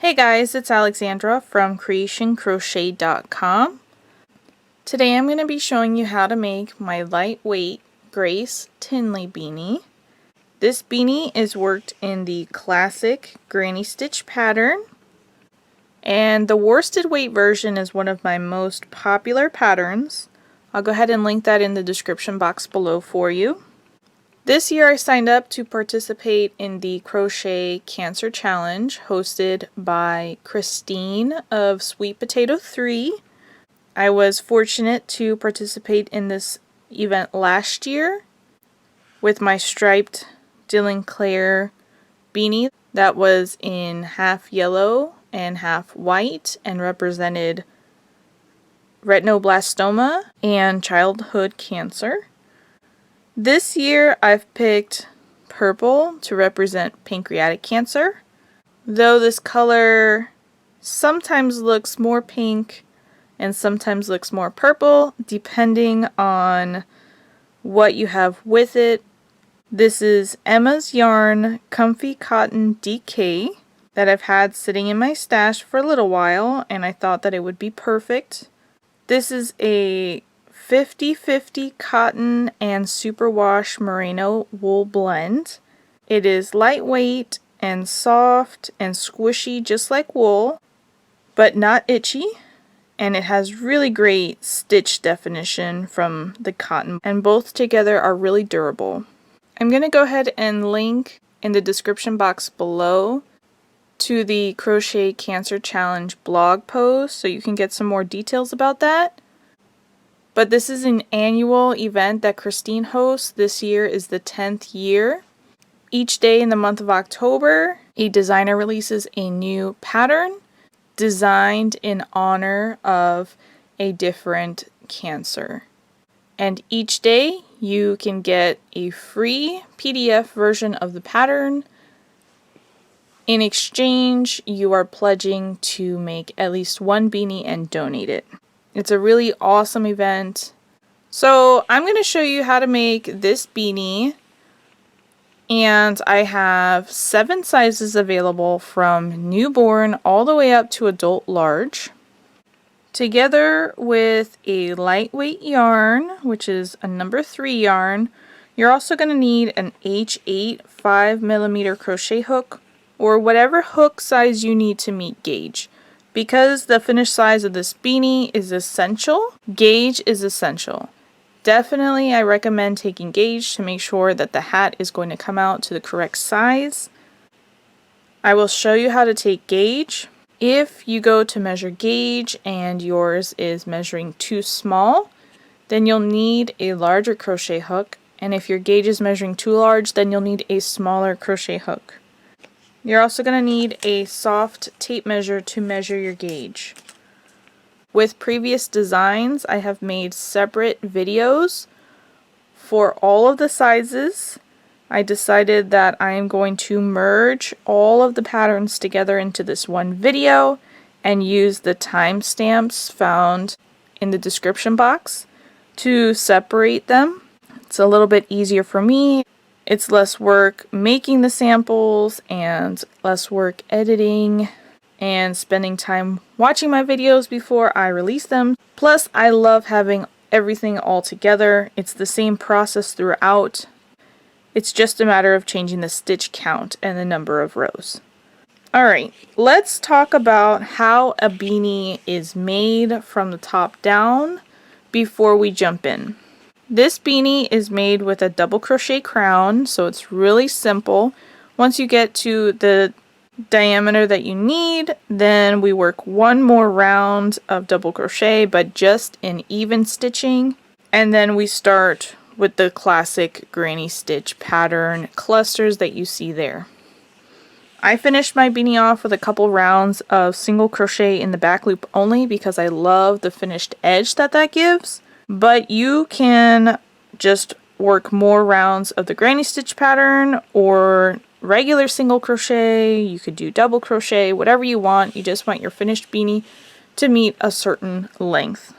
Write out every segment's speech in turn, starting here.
Hey guys, it's Alexandra from Cre8tion Crochet.com. Today I'm going to be showing you how to make my lightweight Grace Tinley Beanie. This beanie is worked in the classic granny stitch pattern, and the worsted weight version is one of my most popular patterns. I'll go ahead and link that in the description box below for you. This year I signed up to participate in the Crochet Cancer Challenge hosted by Christine of Sweet Potato 3. I was fortunate to participate in this event last year with my striped Dylan Claire beanie that was in half yellow and half white and represented retinoblastoma and childhood cancer. This year I've picked purple to represent pancreatic cancer, though this color sometimes looks more pink and sometimes looks more purple depending on what you have with it. This is Emma's Yarn Comfy Cotton DK that I've had sitting in my stash for a little while, and I thought that it would be perfect. This is a 50/50 cotton and superwash merino wool blend. It is lightweight and soft and squishy just like wool, but not itchy, and it has really great stitch definition from the cotton, and both together are really durable. I'm going to go ahead and link in the description box below to the Crochet Cancer Challenge blog post so you can get some more details about that. But this is an annual event that Christine hosts. This year is the 10th year. Each day in the month of October, a designer releases a new pattern designed in honor of a different cancer. And each day you can get a free PDF version of the pattern. In exchange, you are pledging to make at least one beanie and donate it. It's a really awesome event. So I'm going to show you how to make this beanie, and I have 7 sizes available from newborn all the way up to adult large. Together with a lightweight yarn, which is a number 3 yarn, you're also going to need an H8 5mm crochet hook or whatever hook size you need to meet gauge. Because the finished size of this beanie is essential, gauge is essential. Definitely I recommend taking gauge to make sure that the hat is going to come out to the correct size. I will show you how to take gauge. If you go to measure gauge and yours is measuring too small, then you'll need a larger crochet hook. And if your gauge is measuring too large, then you'll need a smaller crochet hook. You're also going to need a soft tape measure to measure your gauge. With previous designs, I have made separate videos for all of the sizes. I decided that I am going to merge all of the patterns together into this one video and use the timestamps found in the description box to separate them. It's a little bit easier for me. It's less work making the samples and less work editing and spending time watching my videos before I release them. Plus, I love having everything all together. It's the same process throughout. It's just a matter of changing the stitch count and the number of rows. Alright, let's talk about how a beanie is made from the top down before we jump in. This beanie is made with a double crochet crown, so it's really simple. Once you get to the diameter that you need, then we work one more round of double crochet, but just in even stitching. And then we start with the classic granny stitch pattern clusters that you see there. I finished my beanie off with a couple rounds of single crochet in the back loop only because I love the finished edge that gives. But you can just work more rounds of the granny stitch pattern or regular single crochet. You could do double crochet, whatever you want. You just want your finished beanie to meet a certain length.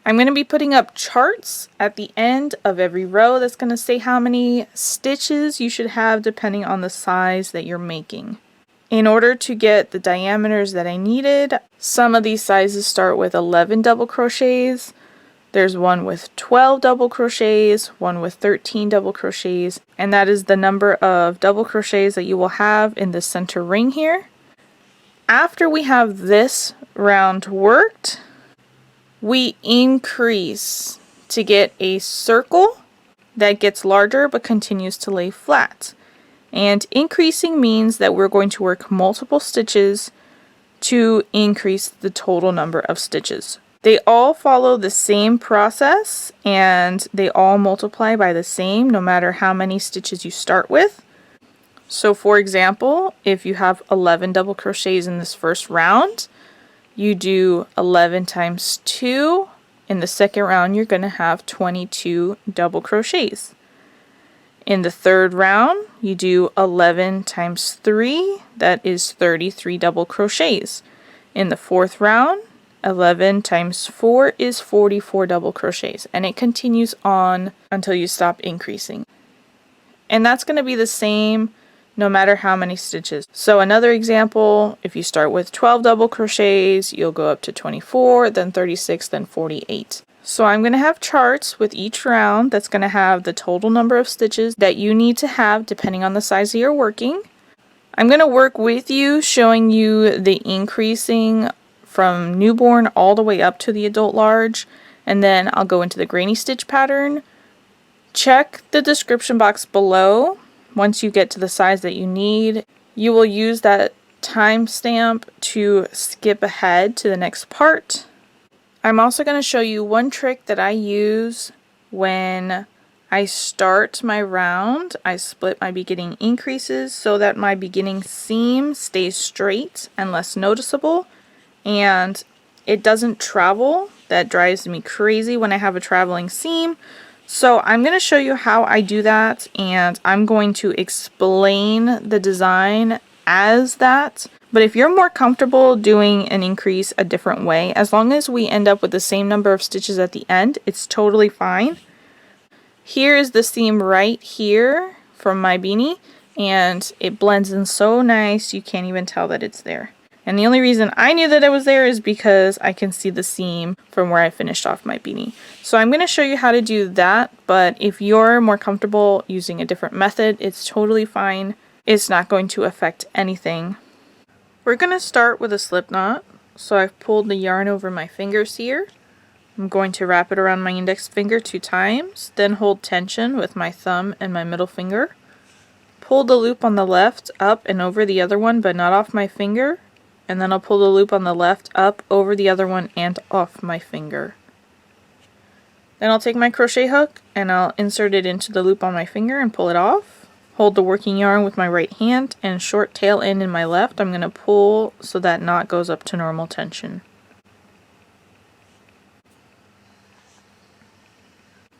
I'm going to be putting up charts at the end of every row that's going to say how many stitches you should have depending on the size that you're making. In order to get the diameters that I needed, some of these sizes start with 11 double crochets. There's one with 12 double crochets, one with 13 double crochets, and that is the number of double crochets that you will have in the center ring here. After we have this round worked, we increase to get a circle that gets larger but continues to lay flat. And increasing means that we're going to work multiple stitches to increase the total number of stitches. They all follow the same process and they all multiply by the same no matter how many stitches you start with. So for example, if you have 11 double crochets in this first round, you do 11 times 2. In the second round, you're going to have 22 double crochets. In the third round, you do 11 times 3, that is 33 double crochets. In the fourth round, 11 times 4 is 44 double crochets, and it continues on until you stop increasing. And that's going to be the same no matter how many stitches. So another example, if you start with 12 double crochets, you'll go up to 24, then 36, then 48. So I'm going to have charts with each round that's going to have the total number of stitches that you need to have depending on the size that you're working. I'm going to work with you showing you the increasing from newborn all the way up to the adult large, and then I'll go into the granny stitch pattern. Check the description box below. Once you get to the size that you need, you will use that timestamp to skip ahead to the next part. I'm also going to show you one trick that I use when I start my round. I split my beginning increases so that my beginning seam stays straight and less noticeable, and it doesn't travel. That drives me crazy when I have a traveling seam. So I'm going to show you how I do that, and I'm going to explain the design as that. But if you're more comfortable doing an increase a different way, as long as we end up with the same number of stitches at the end, it's totally fine. Here is the seam right here from my beanie, and it blends in so nice you can't even tell that it's there. And the only reason I knew that it was there is because I can see the seam from where I finished off my beanie. So I'm going to show you how to do that, but if you're more comfortable using a different method, it's totally fine. It's not going to affect anything. We're going to start with a slip knot. So I've pulled the yarn over my fingers here. I'm going to wrap it around my index finger 2 times, then hold tension with my thumb and my middle finger. Pull the loop on the left up and over the other one, but not off my finger. And then I'll pull the loop on the left up over the other one and off my finger. Then I'll take my crochet hook and I'll insert it into the loop on my finger and pull it off. Hold the working yarn with my right hand and short tail end in my left. I'm going to pull so that knot goes up to normal tension.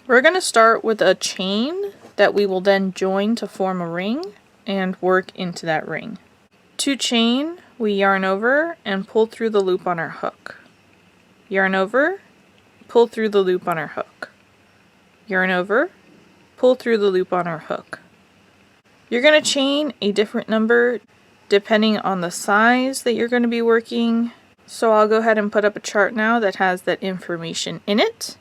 We're going to start with a chain that we will then join to form a ring and work into that ring. To chain, we yarn over and pull through the loop on our hook. Yarn over, pull through the loop on our hook. Yarn over, pull through the loop on our hook. You're going to chain a different number depending on the size that you're going to be working. So I'll go ahead and put up a chart now that has that information in it.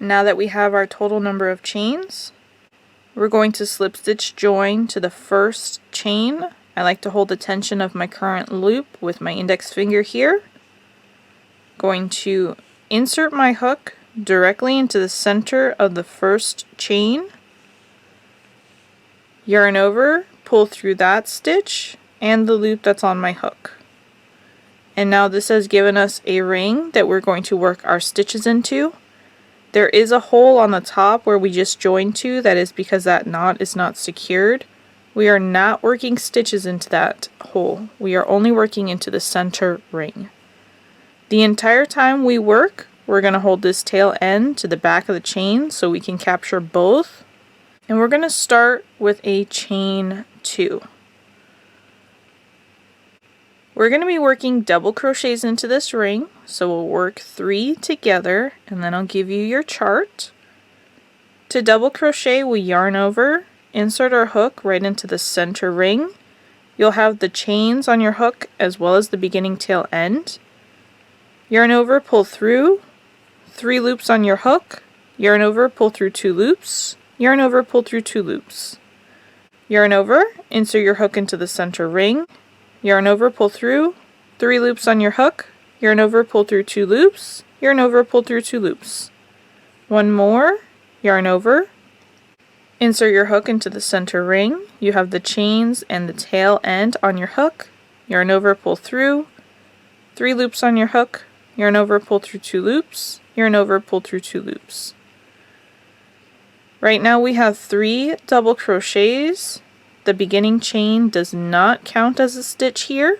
Now that we have our total number of chains, we're going to slip stitch join to the first chain. I like to hold the tension of my current loop with my index finger here. Going to insert my hook directly into the center of the first chain. Yarn over, pull through that stitch and the loop that's on my hook. And now this has given us a ring that we're going to work our stitches into. There is a hole on the top where we just joined to. That is because that knot is not secured. We are not working stitches into that hole. We are only working into the center ring. The entire time we work, we're going to hold this tail end to the back of the chain so we can capture both. And we're going to start with a chain 2. We're going to be working double crochets into this ring, so we'll work 3 together and then I'll give you your chart. To double crochet, we yarn over, insert our hook right into the center ring. You'll have the chains on your hook as well as the beginning tail end. Yarn over, pull through, 3 loops on your hook, yarn over, pull through 2 loops, yarn over, pull through 2 loops. Yarn over, insert your hook into the center ring, yarn over, pull through, 3 loops on your hook, yarn over, pull through 2 loops, yarn over, pull through 2 loops. One more, yarn over, insert your hook into the center ring. You have the chains and the tail end on your hook, yarn over, pull through, 3 loops on your hook, yarn over, pull through 2 loops, yarn over, pull through 2 loops. Right now we have 3 double crochets. The beginning chain does not count as a stitch here.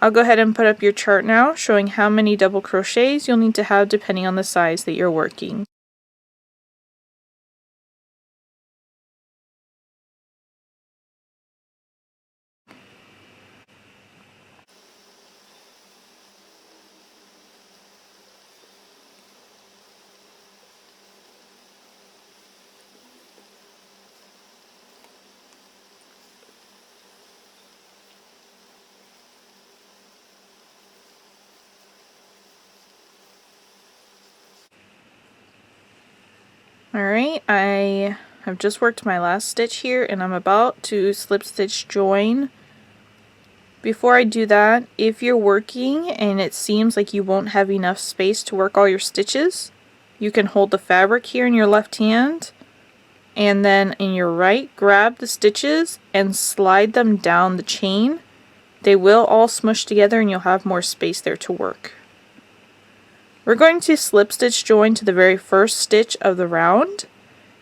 I'll go ahead and put up your chart now, showing how many double crochets you'll need to have depending on the size that you're working. Alright, I have just worked my last stitch here and I'm about to slip stitch join. Before I do that, if you're working and it seems like you won't have enough space to work all your stitches, you can hold the fabric here in your left hand and then in your right grab the stitches and slide them down the chain. They will all smush together and you'll have more space there to work. We're going to slip stitch join to the very first stitch of the round,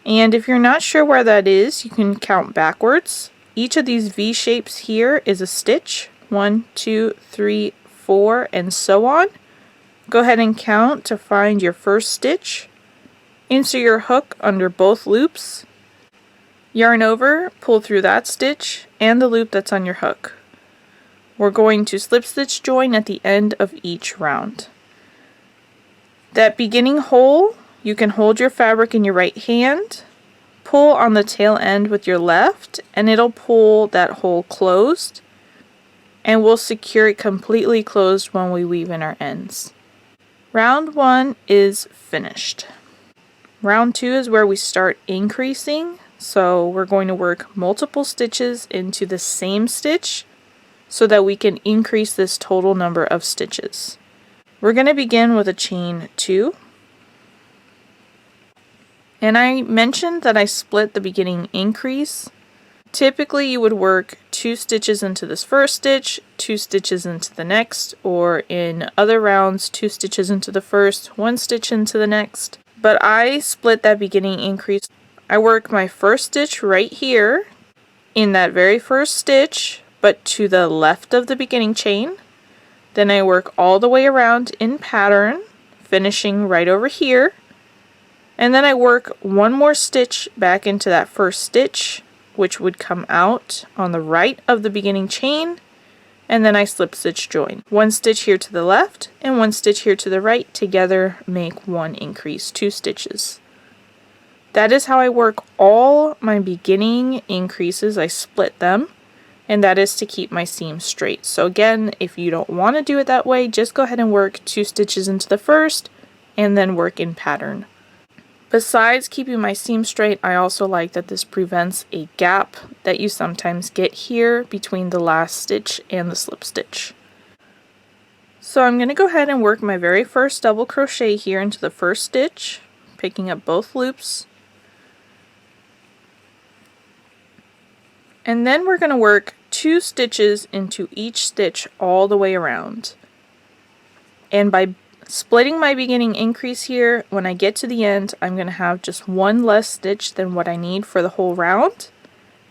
and if you're not sure where that is, you can count backwards. Each of these V shapes here is a stitch, 1, 2, 3, 4, and so on. Go ahead and count to find your first stitch. Insert your hook under both loops, yarn over, pull through that stitch and the loop that's on your hook. We're going to slip stitch join at the end of each round. That beginning hole, you can hold your fabric in your right hand, pull on the tail end with your left, and it'll pull that hole closed, and we'll secure it completely closed when we weave in our ends. Round 1 is finished. Round 2 is where we start increasing, so we're going to work multiple stitches into the same stitch so that we can increase this total number of stitches. We're going to begin with a chain 2, and I mentioned that I split the beginning increase. Typically you would work 2 stitches into this first stitch, 2 stitches into the next, or in other rounds 2 stitches into the first, 1 stitch into the next. But I split that beginning increase. I work my first stitch right here in that very first stitch, but to the left of the beginning chain. Then I work all the way around in pattern, finishing right over here. And then I work 1 more stitch back into that first stitch, which would come out on the right of the beginning chain. And then I slip stitch join. 1 stitch here to the left and 1 stitch here to the right. Together make 1 increase, 2 stitches. That is how I work all my beginning increases. I split them. And that is to keep my seam straight. So again, if you don't want to do it that way, just go ahead and work 2 stitches into the first and then work in pattern. Besides keeping my seam straight, I also like that this prevents a gap that you sometimes get here between the last stitch and the slip stitch. So I'm going to go ahead and work my very first double crochet here into the first stitch, picking up both loops. And then we're going to work 2 stitches into each stitch all the way around. And by splitting my beginning increase here, when I get to the end, I'm going to have just 1 less stitch than what I need for the whole round.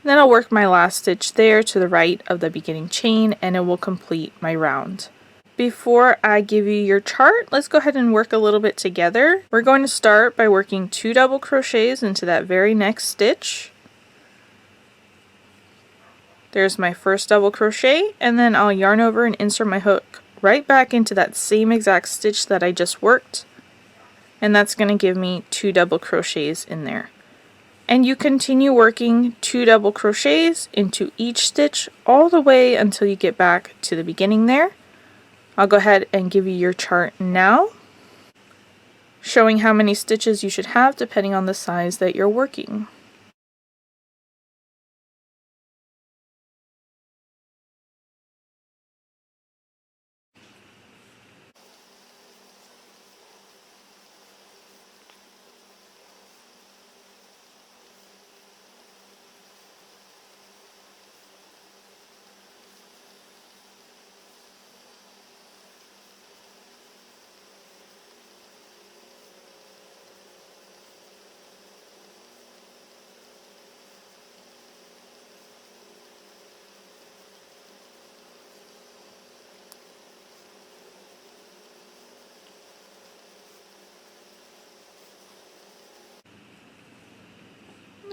Then I'll work my last stitch there to the right of the beginning chain and it will complete my round. Before I give you your chart, let's go ahead and work a little bit together. We're going to start by working 2 double crochets into that very next stitch. There's my first double crochet, and then I'll yarn over and insert my hook right back into that same exact stitch that I just worked, and that's going to give me 2 double crochets in there. And you continue working 2 double crochets into each stitch all the way until you get back to the beginning there. I'll go ahead and give you your chart now, showing how many stitches you should have depending on the size that you're working.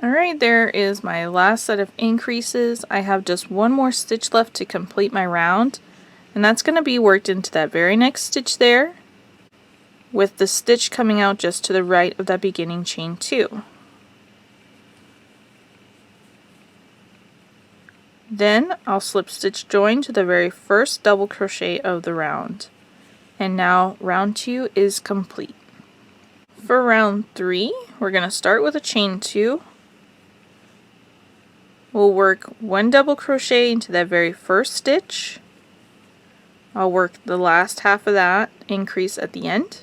Alright, there is my last set of increases. I have just one more stitch left to complete my round, and that's going to be worked into that very next stitch there, with the stitch coming out just to the right of that beginning chain 2. Then I'll slip stitch join to the very first double crochet of the round. And now round 2 is complete. For round 3, we're going to start with a chain 2. We'll work 1 double crochet into that very first stitch. I'll work the last half of that increase at the end.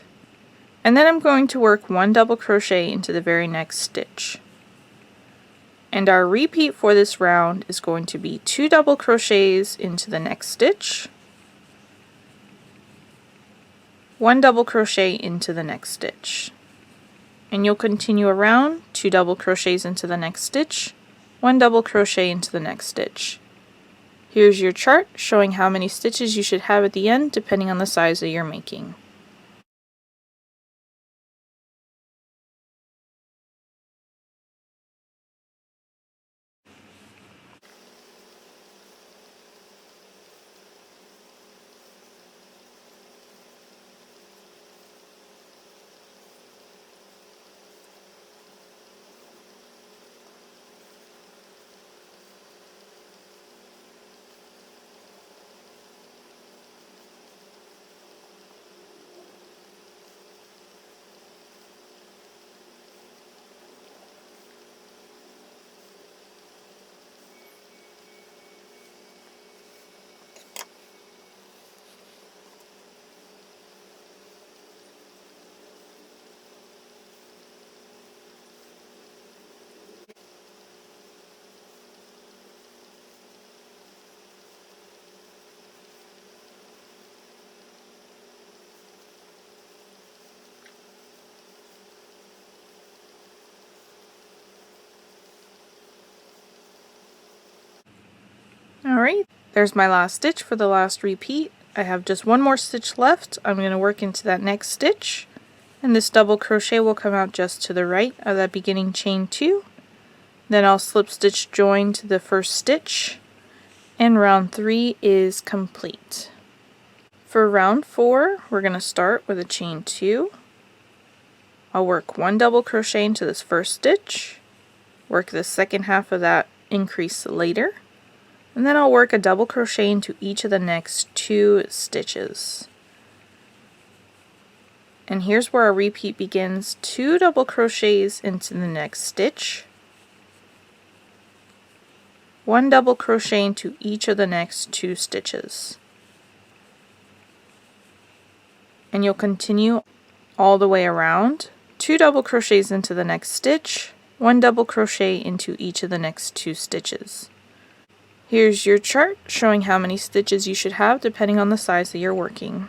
And then I'm going to work 1 double crochet into the very next stitch. And our repeat for this round is going to be 2 double crochets into the next stitch, 1 double crochet into the next stitch. And you'll continue around 2 double crochets into the next stitch, 1 double crochet into the next stitch. Here's your chart showing how many stitches you should have at the end depending on the size that you're making. Alright, there's my last stitch for the last repeat. I have just one more stitch left. I'm going to work into that next stitch, and this double crochet will come out just to the right of that beginning chain 2. Then I'll slip stitch join to the first stitch, and round 3 is complete. For round 4, we're going to start with a chain 2. I'll work 1 double crochet into this first stitch, work the second half of that increase later, and then I'll work a double crochet into each of the next 2 stitches. And here's where our repeat begins. 2 double crochets into the next stitch, 1 double crochet into each of the next 2 stitches. And you'll continue all the way around. 2 double crochets into the next stitch, 1 double crochet into each of the next 2 stitches. Here's your chart showing how many stitches you should have depending on the size that you're working.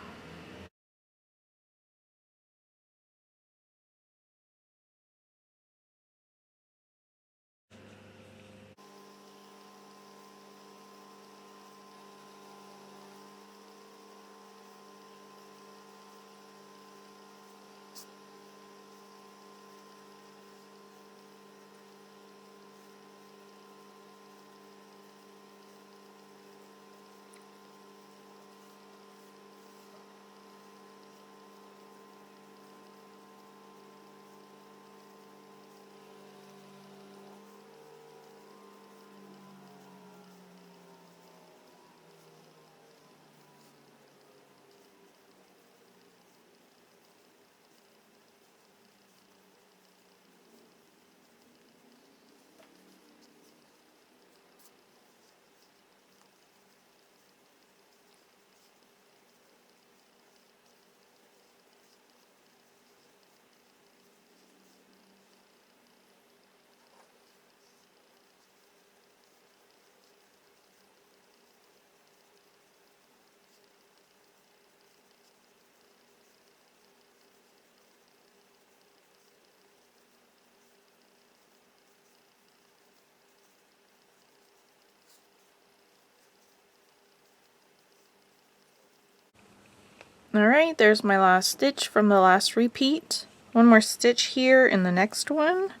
Alright, there's my last stitch from the last repeat. One more stitch here in the next one.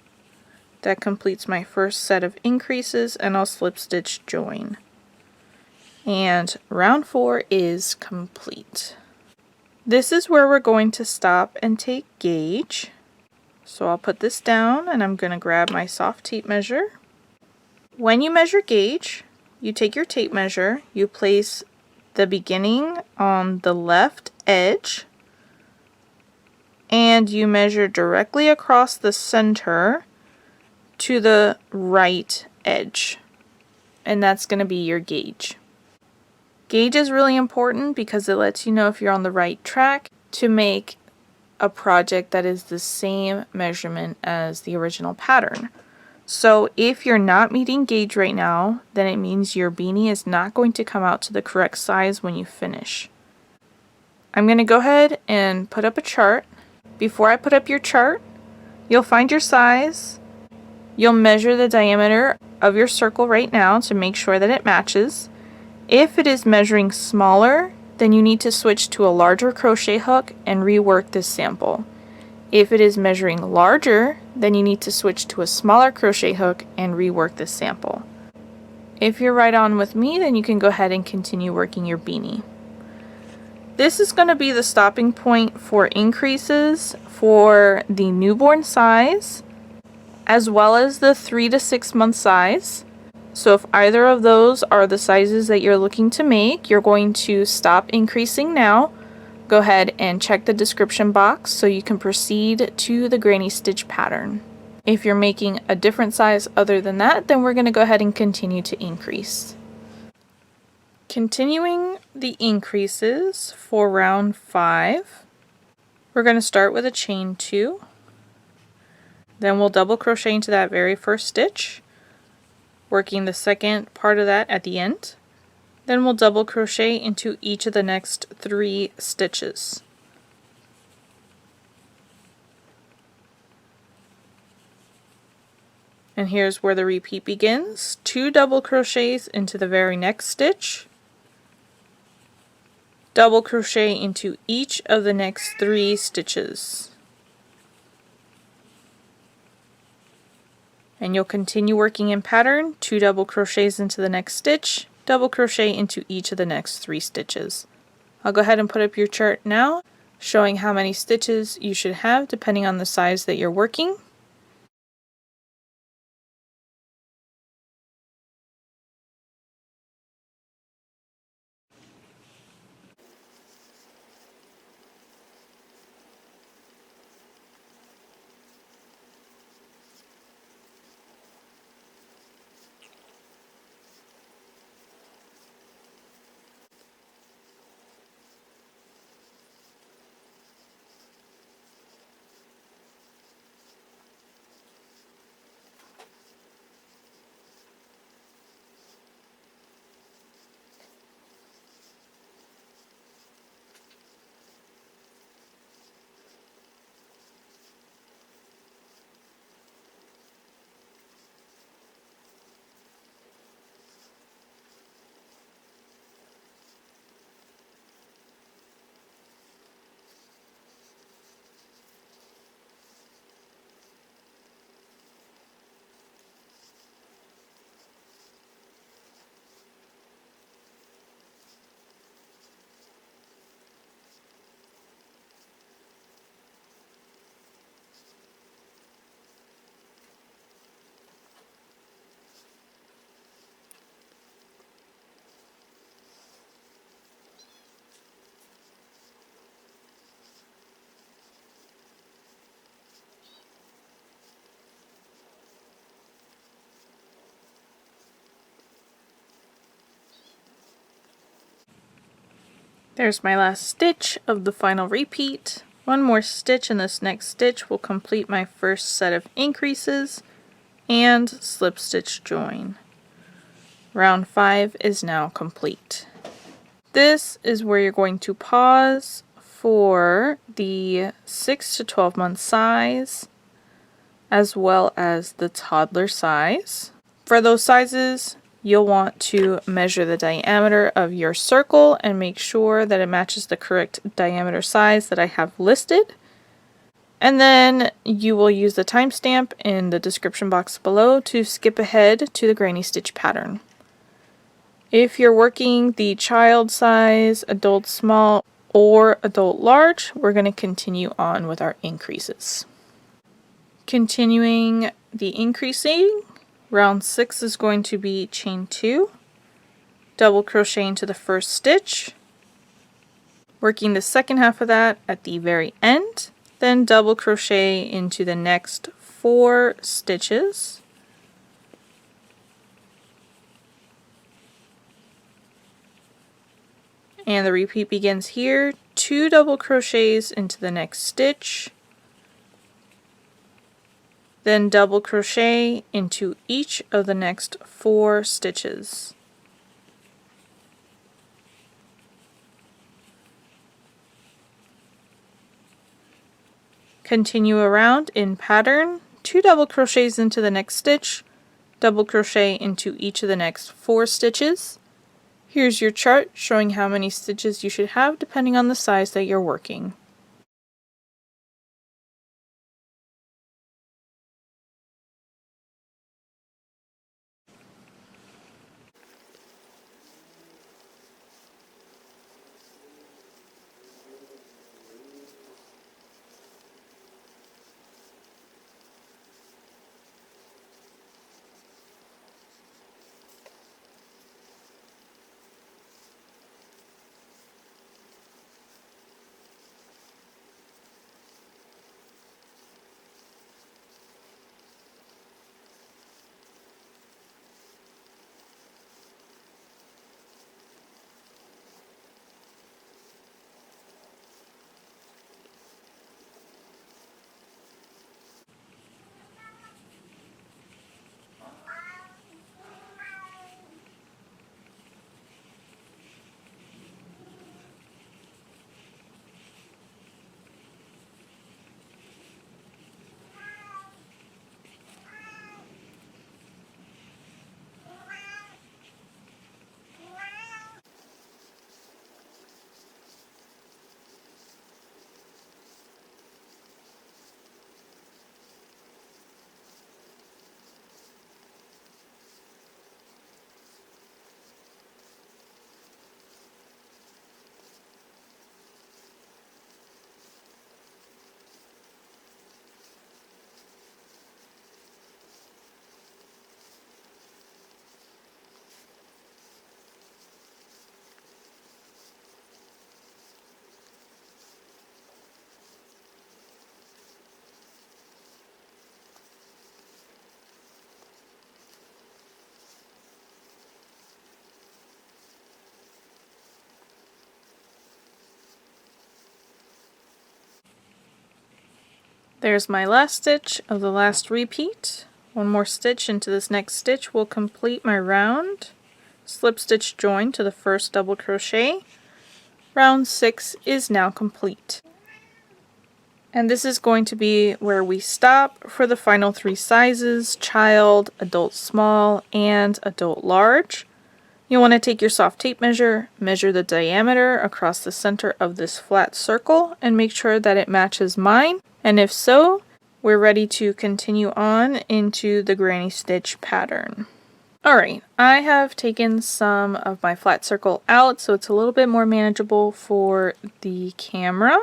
That completes my first set of increases, and I'll slip stitch join. And round 4 is complete. This is where we're going to stop and take gauge. So I'll put this down and I'm going to grab my soft tape measure. When you measure gauge, you take your tape measure, you place the beginning on the left edge, and you measure directly across the center to the right edge. And that's going to be your gauge. Gauge is really important because it lets you know if you're on the right track to make a project that is the same measurement as the original pattern. So if you're not meeting gauge right now, then it means your beanie is not going to come out to the correct size when you finish. I'm going to go ahead and put up a chart. Before I put up your chart, you'll find your size. You'll measure the diameter of your circle right now to make sure that it matches. If it is measuring smaller, then you need to switch to a larger crochet hook and rework this sample. If it is measuring larger, then you need to switch to a smaller crochet hook and rework this sample. If you're right on with me, then you can go ahead and continue working your beanie. This is going to be the stopping point for increases for the newborn size, as well as the 3 to 6 month size. So if either of those are the sizes that you're looking to make, you're going to stop increasing now. Go ahead and check the description box so you can proceed to the granny stitch pattern. If you're making a different size other than that, then we're going to go ahead and continue to increase. Continuing the increases for round 5, we're going to start with a chain 2. Then we'll double crochet into that very first stitch, working the second part of that at the end. Then we'll double crochet into each of the next 3 stitches. And here's where the repeat begins. 2 double crochets into the very next stitch. Double crochet into each of the next 3 stitches. And you'll continue working in pattern, 2 double crochets into the next stitch, double crochet into each of the next 3 stitches. I'll go ahead and put up your chart now, showing how many stitches you should have depending on the size that you're working. There's my last stitch of the final repeat. One more stitch in this next stitch will complete my first set of increases and slip stitch join. Round 5 is now complete. This is where you're going to pause for the 6 to 12 month size as well as the toddler size. For those sizes, you'll want to measure the diameter of your circle and make sure that it matches the correct diameter size that I have listed. And then you will use the timestamp in the description box below to skip ahead to the granny stitch pattern. If you're working the child size, adult small, or adult large, we're going to continue on with our increases. Continuing the increasing, round 6 is going to be chain 2, double crochet into the first stitch, working the second half of that at the very end, then double crochet into the next 4 stitches. And the repeat begins here, 2 double crochets into the next stitch, then double crochet into each of the next 4 stitches. Continue around in pattern, 2 double crochets into the next stitch, double crochet into each of the next 4 stitches. Here's your chart showing how many stitches you should have depending on the size that you're working. There's my last stitch of the last repeat. One more stitch into this next stitch will complete my round. Slip stitch join to the first double crochet. Round 6 is now complete. And this is going to be where we stop for the final 3 sizes: child, adult small, and adult large. You'll want to take your soft tape measure, measure the diameter across the center of this flat circle, and make sure that it matches mine. And if so, we're ready to continue on into the granny stitch pattern. Alright, I have taken some of my flat circle out so it's a little bit more manageable for the camera.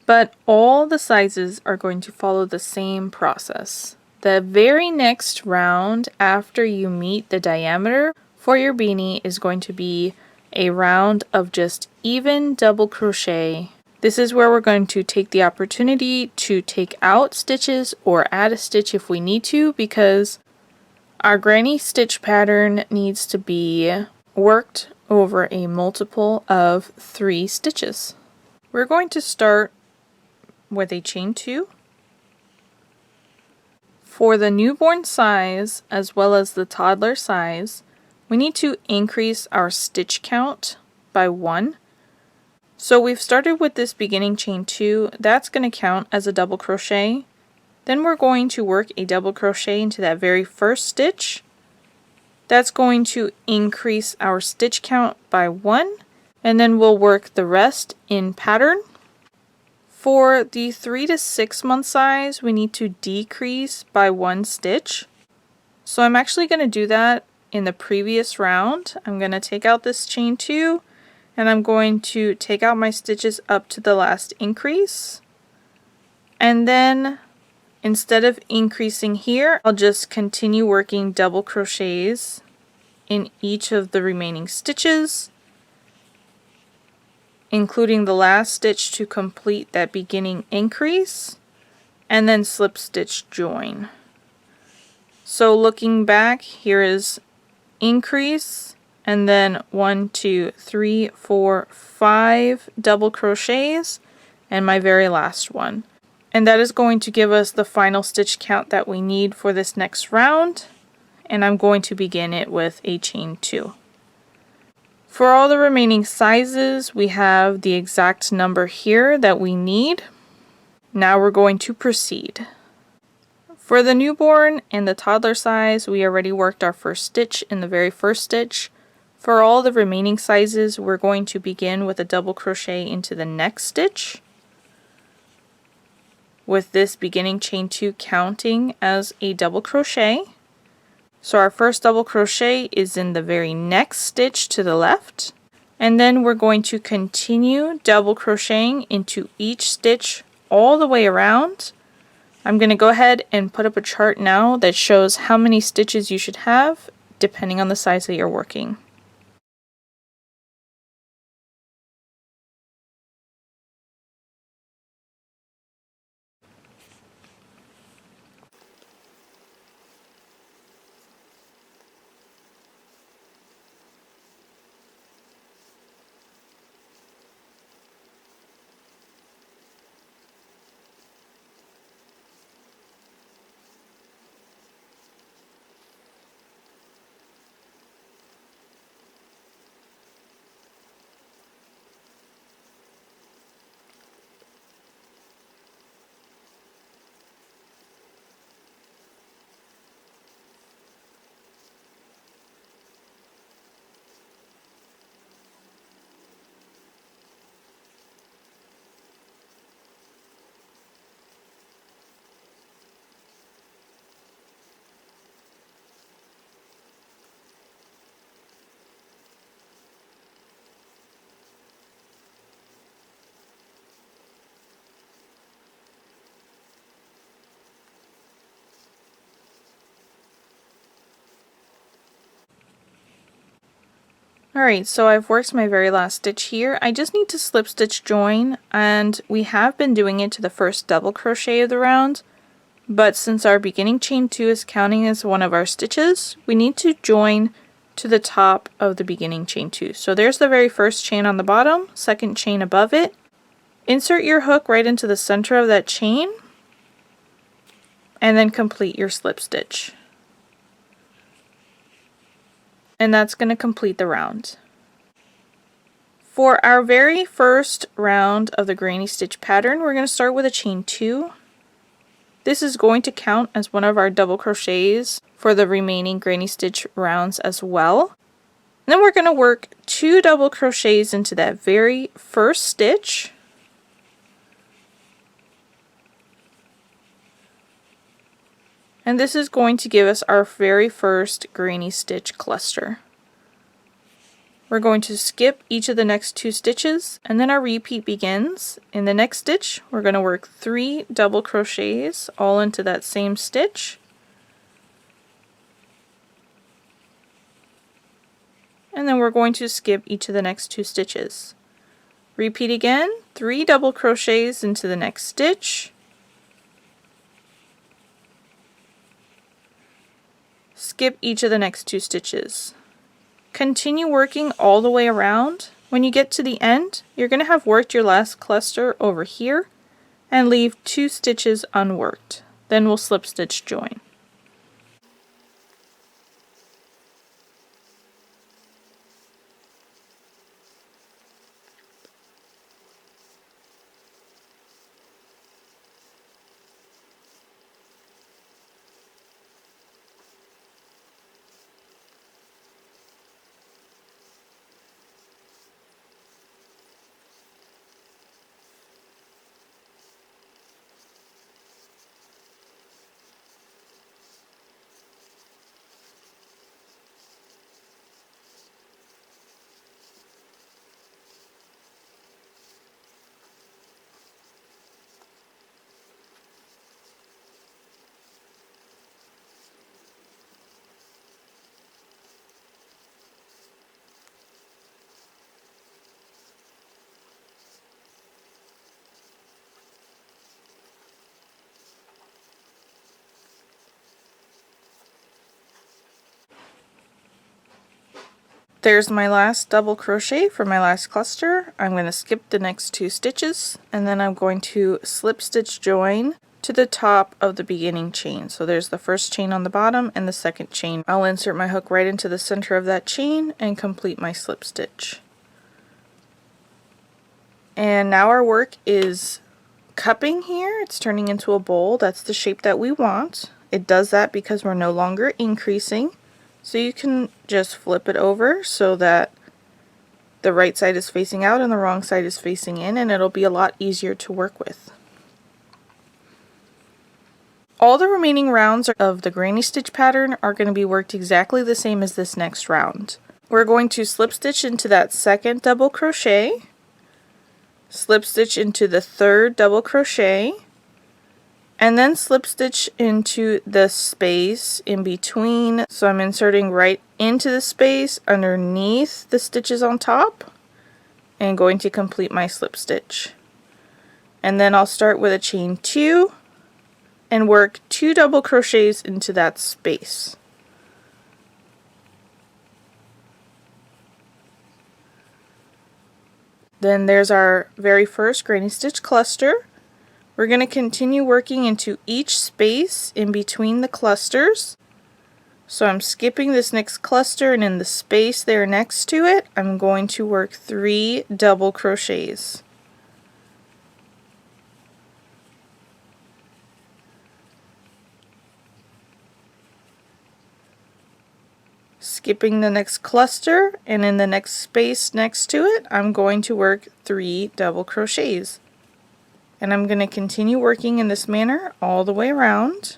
But all the sizes are going to follow the same process. The very next round after you meet the diameter for your beanie is going to be a round of just even double crochet. This is where we're going to take the opportunity to take out stitches or add a stitch if we need to, because our granny stitch pattern needs to be worked over a multiple of 3 stitches. We're going to start with a chain 2. For the newborn size as well as the toddler size, we need to increase our stitch count by 1. So we've started with this beginning chain 2, that's going to count as a double crochet. Then we're going to work a double crochet into that very first stitch, That's going to increase our stitch count by 1, and then we'll work the rest in pattern. For the 3 to 6 month size, we need to decrease by 1 stitch. So I'm actually going to do that in the previous round. I'm going to take out this chain 2, and I'm going to take out my stitches up to the last increase. And then instead of increasing here, I'll just continue working double crochets in each of the remaining stitches, including the last stitch to complete that beginning increase, and then slip stitch join. So looking back, here is increase, and then 1, 2, 3, 4, 5 double crochets, and my very last one. And that is going to give us the final stitch count that we need for this next round, and I'm going to begin it with a chain 2. For all the remaining sizes, we have the exact number here that we need. Now we're going to proceed. For the newborn and the toddler size, we already worked our first stitch in the very first stitch. For all the remaining sizes, we're going to begin with a double crochet into the next stitch, with this beginning chain 2 counting as a double crochet. So our first double crochet is in the very next stitch to the left, and then we're going to continue double crocheting into each stitch all the way around. I'm going to go ahead and put up a chart now that shows how many stitches you should have depending on the size that you're working. Alright, so I've worked my very last stitch here. I just need to slip stitch join, and we have been doing it to the first double crochet of the round, but since our beginning chain 2 is counting as one of our stitches, we need to join to the top of the beginning chain 2. So there's the very first chain on the bottom, second chain above it. Insert your hook right into the center of that chain, and then complete your slip stitch. And that's going to complete the round. For our very first round of the granny stitch pattern, we're going to start with a chain 2. This is going to count as one of our double crochets for the remaining granny stitch rounds as well. And then we're going to work 2 double crochets into that very first stitch. And this is going to give us our very first granny stitch cluster. We're going to skip each of the next 2 stitches, and then our repeat begins. In the next stitch, we're going to work 3 double crochets all into that same stitch. And then we're going to skip each of the next 2 stitches. Repeat again, 3 double crochets into the next stitch. Skip each of the next 2 stitches. Continue working all the way around. When you get to the end, you're going to have worked your last cluster over here and leave 2 stitches unworked. Then we'll slip stitch join. There's my last double crochet for my last cluster. I'm going to skip the next 2 stitches and then I'm going to slip stitch join to the top of the beginning chain. So there's the first chain on the bottom and the second chain. I'll insert my hook right into the center of that chain and complete my slip stitch. And now our work is cupping here. It's turning into a bowl. That's the shape that we want. It does that because we're no longer increasing. So you can just flip it over so that the right side is facing out and the wrong side is facing in, and it'll be a lot easier to work with. All the remaining rounds of the granny stitch pattern are going to be worked exactly the same as this next round. We're going to slip stitch into that second double crochet, slip stitch into the third double crochet, and then slip stitch into the space in between. So I'm inserting right into the space underneath the stitches on top and going to complete my slip stitch. And then I'll start with a chain 2 and work 2 double crochets into that space. Then there's our very first granny stitch cluster. We're going to continue working into each space in between the clusters. So I'm skipping this next cluster, and in the space there next to it I'm going to work 3 double crochets. Skipping the next cluster, and in the next space next to it I'm going to work 3 double crochets. And I'm going to continue working in this manner all the way around.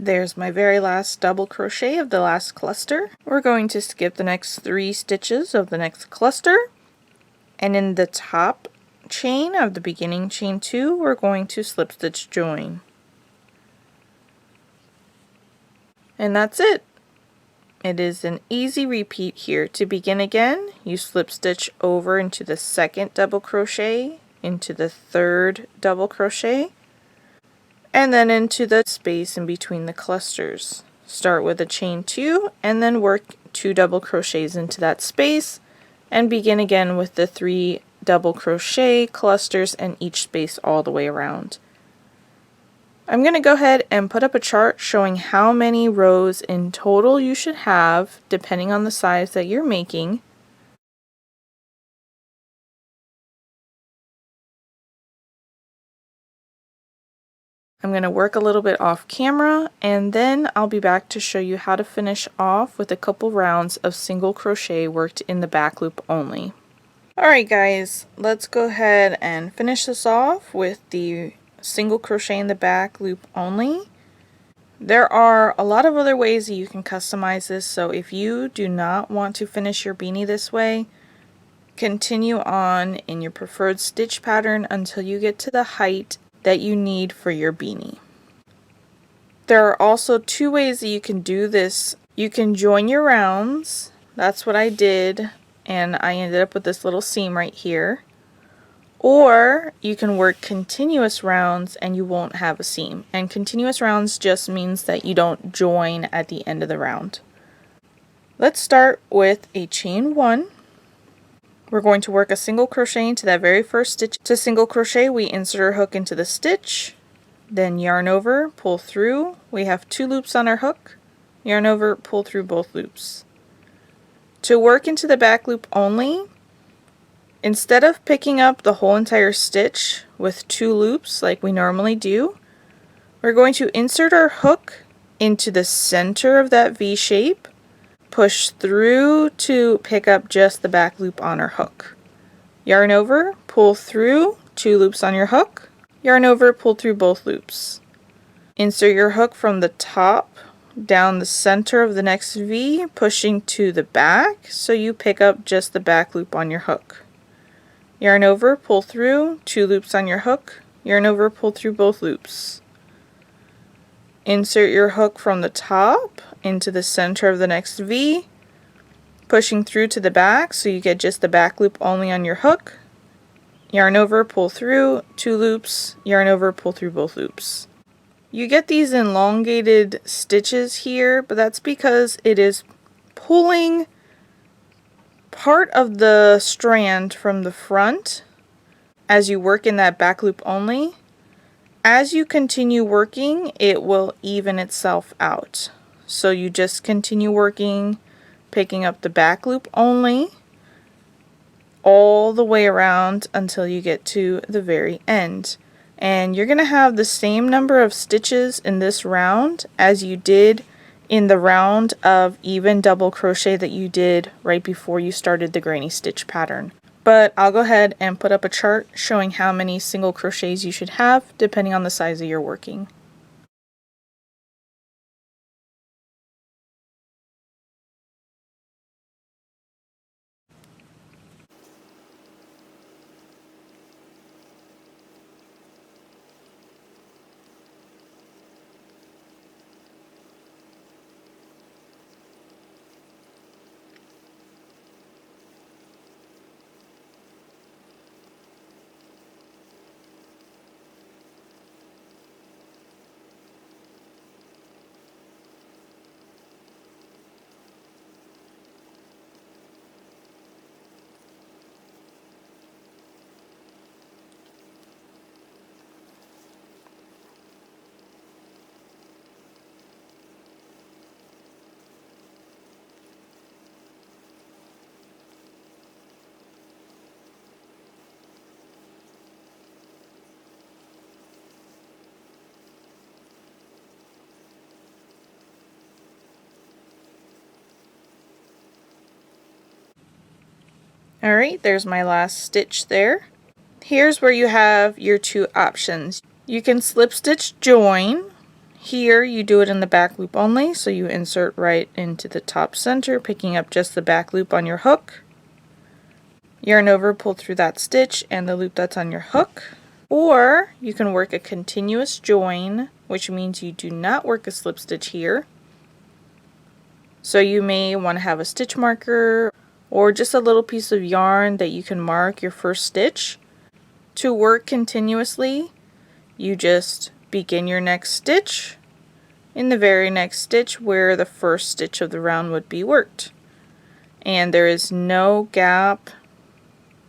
There's my very last double crochet of the last cluster. We're going to skip the next 3 stitches of the next cluster, and in the top chain of the beginning chain 2 we're going to slip stitch join. And that's it. It is an easy repeat here. To begin again, you slip stitch over into the second double crochet, into the third double crochet, and then into the space in between the clusters. Start with a chain 2 and then work 2 double crochets into that space, and begin again with the 3 double crochet clusters in each space all the way around. I'm going to go ahead and put up a chart showing how many rows in total you should have depending on the size that you're making. I'm going to work a little bit off camera, and then I'll be back to show you how to finish off with a couple rounds of single crochet worked in the back loop only. Alright guys, let's go ahead and finish this off with the single crochet in the back loop only. There are a lot of other ways that you can customize this, so if you do not want to finish your beanie this way, continue on in your preferred stitch pattern until you get to the height that you need for your beanie. There are also 2 ways that you can do this. You can join your rounds. That's what I did, and I ended up with this little seam right here. Or you can work continuous rounds and you won't have a seam. And continuous rounds just means that you don't join at the end of the round. Let's start with a chain 1. We're going to work a single crochet into that very first stitch. To single crochet, we insert our hook into the stitch, then yarn over, pull through. We have 2 loops on our hook, yarn over, pull through both loops. To work into the back loop only, instead of picking up the whole entire stitch with 2 loops like we normally do, we're going to insert our hook into the center of that V shape, push through to pick up just the back loop on our hook. Yarn over, pull through, 2 loops on your hook, yarn over, pull through both loops. Insert your hook from the top down the center of the next V, pushing to the back so you pick up just the back loop on your hook. Yarn over, pull through, 2 loops on your hook, yarn over, pull through both loops. Insert your hook from the top into the center of the next V, pushing through to the back so you get just the back loop only on your hook. Yarn over, pull through, 2 loops, yarn over, pull through both loops. You get these elongated stitches here, but that's because it is pulling part of the strand from the front as you work in that back loop only. As you continue working, it will even itself out. So you just continue working, picking up the back loop only all the way around until you get to the very end. And you're going to have the same number of stitches in this round as you did in the round of even double crochet that you did right before you started the granny stitch pattern. But I'll go ahead and put up a chart showing how many single crochets you should have depending on the size that you're working. Alright, there's my last stitch there. Here's where you have your 2 options. You can slip stitch join. Here you do it in the back loop only, so you insert right into the top center, picking up just the back loop on your hook. Yarn over, pull through that stitch and the loop that's on your hook. Or you can work a continuous join, which means you do not work a slip stitch here. So you may want to have a stitch marker or just a little piece of yarn that you can mark your first stitch. To work continuously, you just begin your next stitch in the very next stitch where the first stitch of the round would be worked. And there is no gap,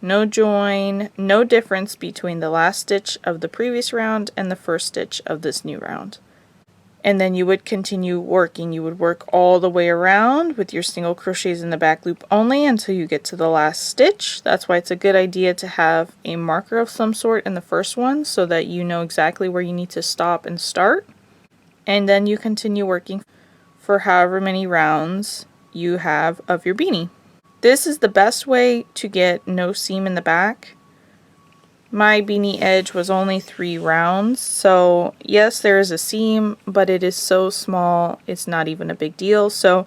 no join, no difference between the last stitch of the previous round and the first stitch of this new round. And then you would continue working. You would work all the way around with your single crochets in the back loop only until you get to the last stitch. That's why it's a good idea to have a marker of some sort in the first one so that you know exactly where you need to stop and start. And then you continue working for however many rounds you have of your beanie. This is the best way to get no seam in the back. My beanie edge was only 3 rounds, so yes, there is a seam, but it is so small, it's not even a big deal. So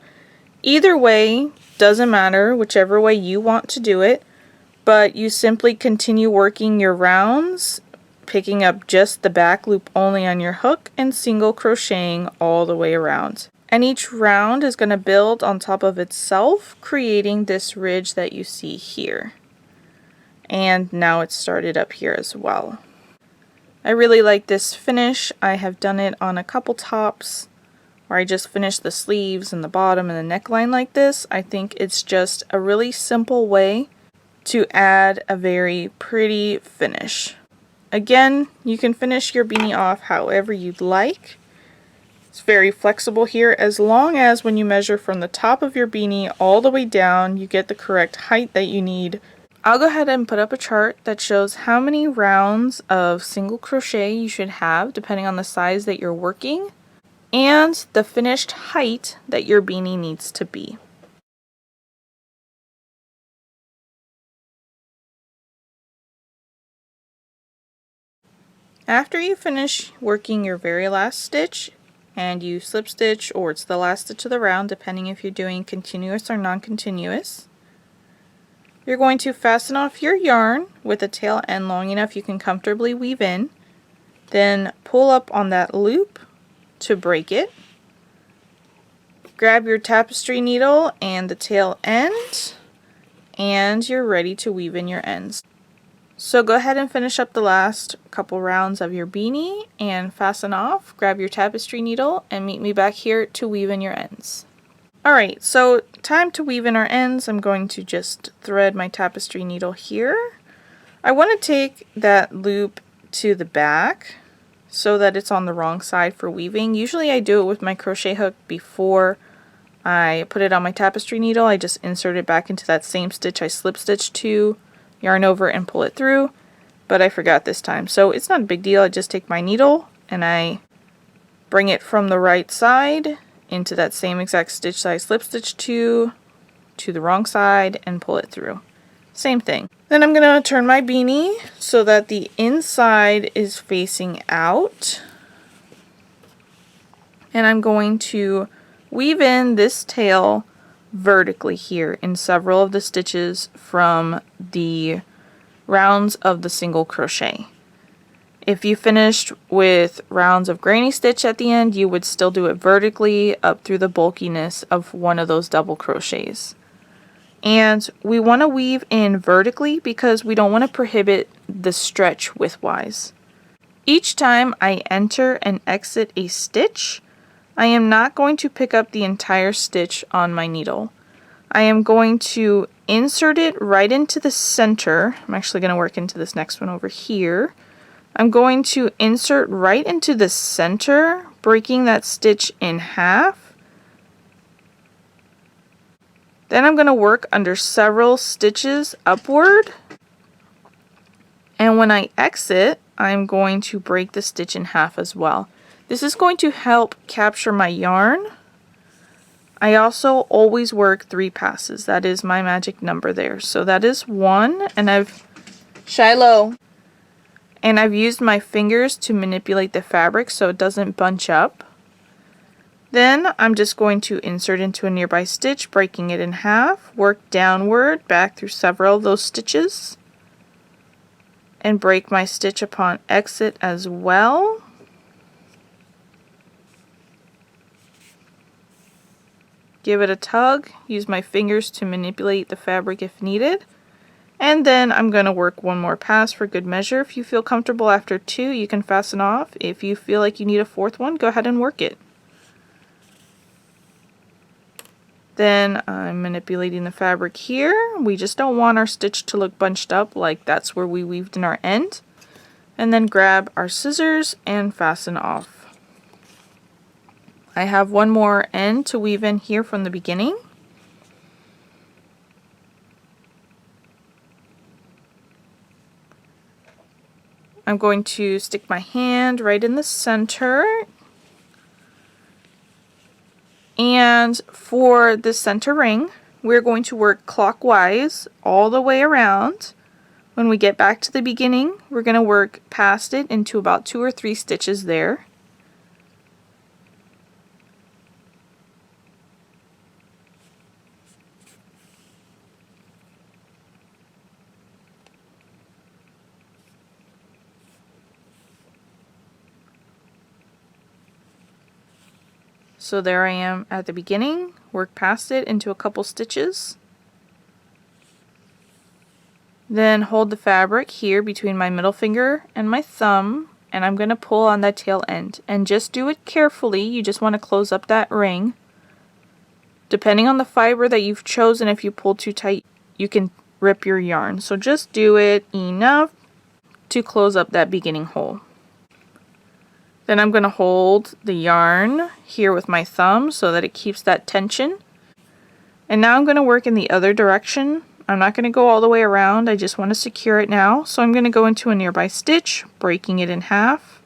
either way, doesn't matter, whichever way you want to do it, but you simply continue working your rounds, picking up just the back loop only on your hook and single crocheting all the way around. And each round is going to build on top of itself, creating this ridge that you see here. And now it's started up here as well. I really like this finish. I have done it on a couple tops where I just finished the sleeves and the bottom and the neckline like this. I think it's just a really simple way to add a very pretty finish. Again, you can finish your beanie off however you'd like. It's very flexible here, as long as when you measure from the top of your beanie all the way down, you get the correct height that you need. I'll go ahead and put up a chart that shows how many rounds of single crochet you should have depending on the size that you're working, and the finished height that your beanie needs to be. After you finish working your very last stitch, and you slip stitch, or it's the last stitch of the round depending if you're doing continuous or non-continuous, you're going to fasten off your yarn with a tail end long enough you can comfortably weave in, then pull up on that loop to break it. Grab your tapestry needle and the tail end, and you're ready to weave in your ends. So go ahead and finish up the last couple rounds of your beanie and fasten off. Grab your tapestry needle and meet me back here to weave in your ends. Alright, so time to weave in our ends. I'm going to just thread my tapestry needle here. I want to take that loop to the back so that it's on the wrong side for weaving. Usually I do it with my crochet hook before I put it on my tapestry needle. I just insert it back into that same stitch I slip stitched to, yarn over and pull it through, but I forgot this time. So it's not a big deal. I just take my needle and I bring it from the right side into that same exact stitch that I slip stitched to the wrong side and pull it through. Same thing. Then I'm going to turn my beanie so that the inside is facing out, and I'm going to weave in this tail vertically here in several of the stitches from the rounds of the single crochet. If you finished with rounds of granny stitch at the end, you would still do it vertically up through the bulkiness of one of those double crochets. And we want to weave in vertically because we don't want to prohibit the stretch widthwise. Each time I enter and exit a stitch, I am not going to pick up the entire stitch on my needle. I am going to insert it right into the center. I'm actually going to work into this next one over here. I'm going to insert right into the center, breaking that stitch in half. Then I'm going to work under several stitches upward. And when I exit, I'm going to break the stitch in half as well. This is going to help capture my yarn. I also always work 3 passes. That is my magic number there. So that is 1, and I've used my fingers to manipulate the fabric so it doesn't bunch up. Then I'm just going to insert into a nearby stitch, breaking it in half, work downward back through several of those stitches, and break my stitch upon exit as well. Give it a tug, use my fingers to manipulate the fabric if needed, and then I'm going to work 1 more pass for good measure. If you feel comfortable after 2, you can fasten off. If you feel like you need a 4th one, go ahead and work it. Then I'm manipulating the fabric here. We just don't want our stitch to look bunched up, like that's where we weaved in our end. And then grab our scissors and fasten off. I have 1 more end to weave in here from the beginning. I'm going to stick my hand right in the center. And for the center ring, we're going to work clockwise all the way around. When we get back to the beginning, we're going to work past it into about 2 or 3 stitches there. So there I am at the beginning, work past it into a couple stitches. Then hold the fabric here between my middle finger and my thumb and I'm going to pull on that tail end. And just do it carefully. You just want to close up that ring. Depending on the fiber that you've chosen, if you pull too tight, you can rip your yarn. So just do it enough to close up that beginning hole. Then I'm going to hold the yarn here with my thumb so that it keeps that tension. And now I'm going to work in the other direction. I'm not going to go all the way around, I just want to secure it now. So I'm going to go into a nearby stitch, breaking it in half.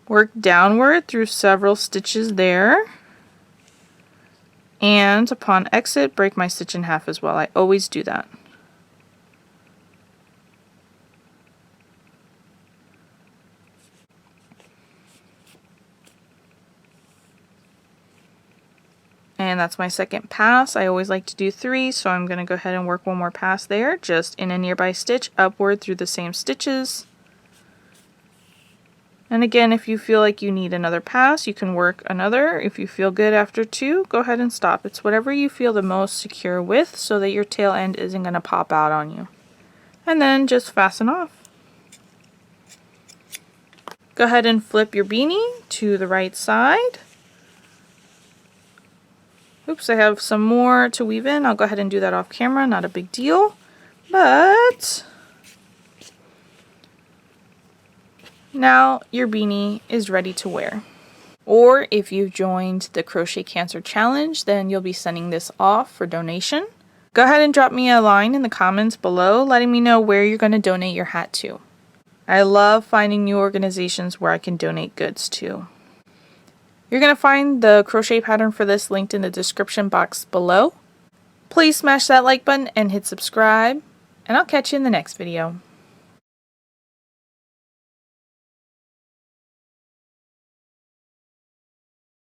Work downward through several stitches there. And upon exit, break my stitch in half as well. I always do that. And that's my second pass. I always like to do 3, so I'm going to go ahead and work one more pass there, just in a nearby stitch, upward through the same stitches. And again, if you feel like you need another pass, you can work another. If you feel good after 2, go ahead and stop. It's whatever you feel the most secure with, so that your tail end isn't going to pop out on you. And then just fasten off. Go ahead and flip your beanie to the right side. Oops, I have some more to weave in. I'll go ahead and do that off camera, not a big deal. But now your beanie is ready to wear. Or if you've joined the Crochet Cancer Challenge, then you'll be sending this off for donation. Go ahead and drop me a line in the comments below letting me know where you're going to donate your hat to. I love finding new organizations where I can donate goods to. You're going to find the crochet pattern for this linked in the description box below. Please smash that like button and hit subscribe, and I'll catch you in the next video.